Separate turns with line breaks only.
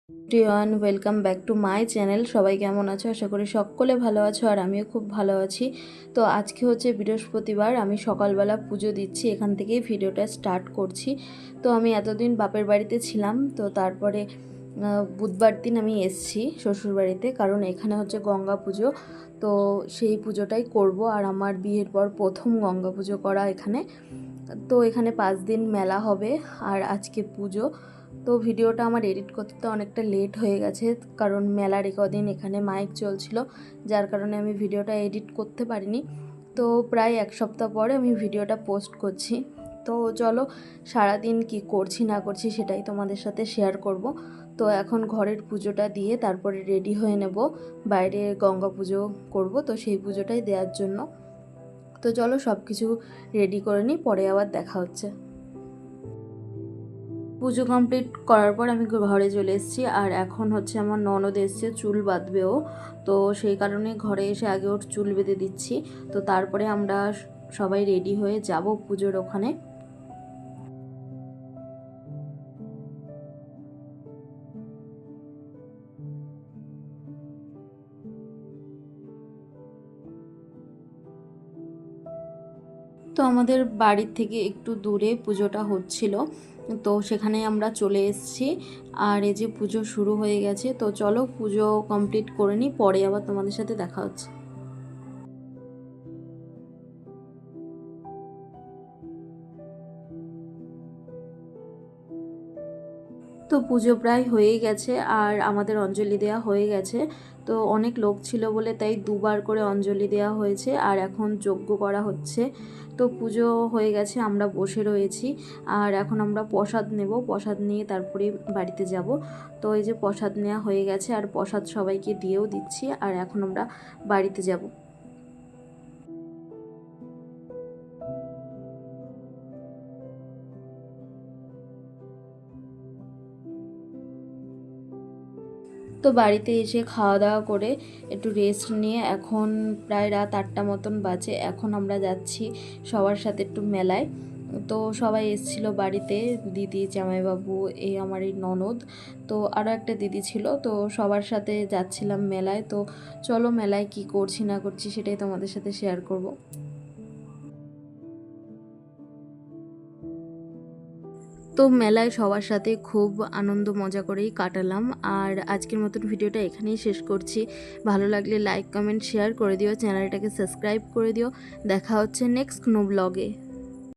Everyone, welcome back to my channel. সবাই কেমন আছো? আশা করি সকলে ভালো আছো আর আমিও খুব ভালো আছি। তো আজকে হচ্ছে বৃহস্পতিবার, আমি সকালবেলা পুজো দিচ্ছি, এখান থেকেই ভিডিওটা স্টার্ট করছি। তো আমি এতদিন বাপের বাড়িতে ছিলাম, তো তারপরে বুধবার দিন আমি এসছি শ্বশুরবাড়িতে, কারণ এখানে হচ্ছে গঙ্গা পুজো। তো সেই পুজোটাই করব, আর আমার বিয়ের পর প্রথম গঙ্গা পুজো করা এখানে। তো এখানে 5 দিন মেলা হবে আর আজকে পুজো। তো ভিডিওটা আমার এডিট করতে অনেকটা লেট হয়ে গেছে, কারণ মেলার কদিন এখানে মাইক চলছিল, যার কারণে আমি ভিডিওটা এডিট করতে পারিনি। তো প্রায় এক সপ্তাহ পরে আমি ভিডিওটা পোস্ট করছি। তো চলো সারাদিন কি করছি না করছি সেটাই তোমাদের সাথে শেয়ার করব। তো এখন ঘরের পুজোটা দিয়ে তারপরে রেডি হয়ে নেব, বাইরে গঙ্গা পুজো করব, তো সেই পুজোটাই দেওয়ার জন্য। তো চলো সব কিছু রেডি করে নিই, পরে আবার দেখা হচ্ছে। পুজো কমপ্লিট করার পর আমি ঘরে চলে এসেছি, আর এখন হচ্ছে আমার ননদ এসছে চুল বাঁধবেও। তো সেই কারণে ঘরে এসে আগে ওর চুল বেঁধে দিচ্ছি। তো তারপরে আমরা সবাই রেডি হয়ে যাব পুজোর ওখানে। তো আমাদের বাড়ির থেকে একটু দূরে পুজোটা হচ্ছিল, তো সেখানে আমরা চলে এসেছি। আর এই যে পুজো শুরু হয়ে গেছে, তো চলো পুজো কমপ্লিট করে নিই, পরে আবার তোমাদের সাথে দেখা হচ্ছে। তো পুজো প্রায় হয়েই গেছে আর আমাদের অঞ্জলি দেওয়া হয়ে গেছে। তো অনেক লোক ছিল বলে তাই দুবার করে অঞ্জলি দেওয়া হয়েছে, আর এখন যজ্ঞ করা হচ্ছে। তো পুজো হয়ে গেছে, আমরা বসে রয়েছি, আর এখন আমরা প্রসাদ নেব। প্রসাদ নিয়ে তারপরে বাড়িতে যাব। তো এই যে প্রসাদ নেওয়া হয়ে গেছে, আর প্রসাদ সবাইকে দিয়েও দিচ্ছি, আর এখন আমরা বাড়িতে যাব। তো বাড়িতে এসে খাওয়া দাওয়া করে একটু রেস্ট নিয়ে এখন প্রায় রাত 8টা মতন বাজে। এখন আমরা যাচ্ছি সবার সাথে একটু মেলায়। তো সবাই এসেছিলো বাড়িতে, দিদি, জামাইবাবু, আমার এই ননদ, তো আরও একটা দিদি ছিল। তো সবার সাথে যাচ্ছিলাম মেলায়। তো চলো মেলায় কি করছি না করছি সেটাই তোমাদের সাথে শেয়ার করব। তো মেলায় সবার সাথে খুব আনন্দ মজা করেই কাটালাম। আর আজকের মতন ভিডিওটা এখানেই শেষ করছি। ভালো লাগলে লাইক, কমেন্ট, শেয়ার করে দিও, চ্যানেলটাকে সাবস্ক্রাইব করে দিও। দেখা হচ্ছে নেক্সট কোনো ব্লগে।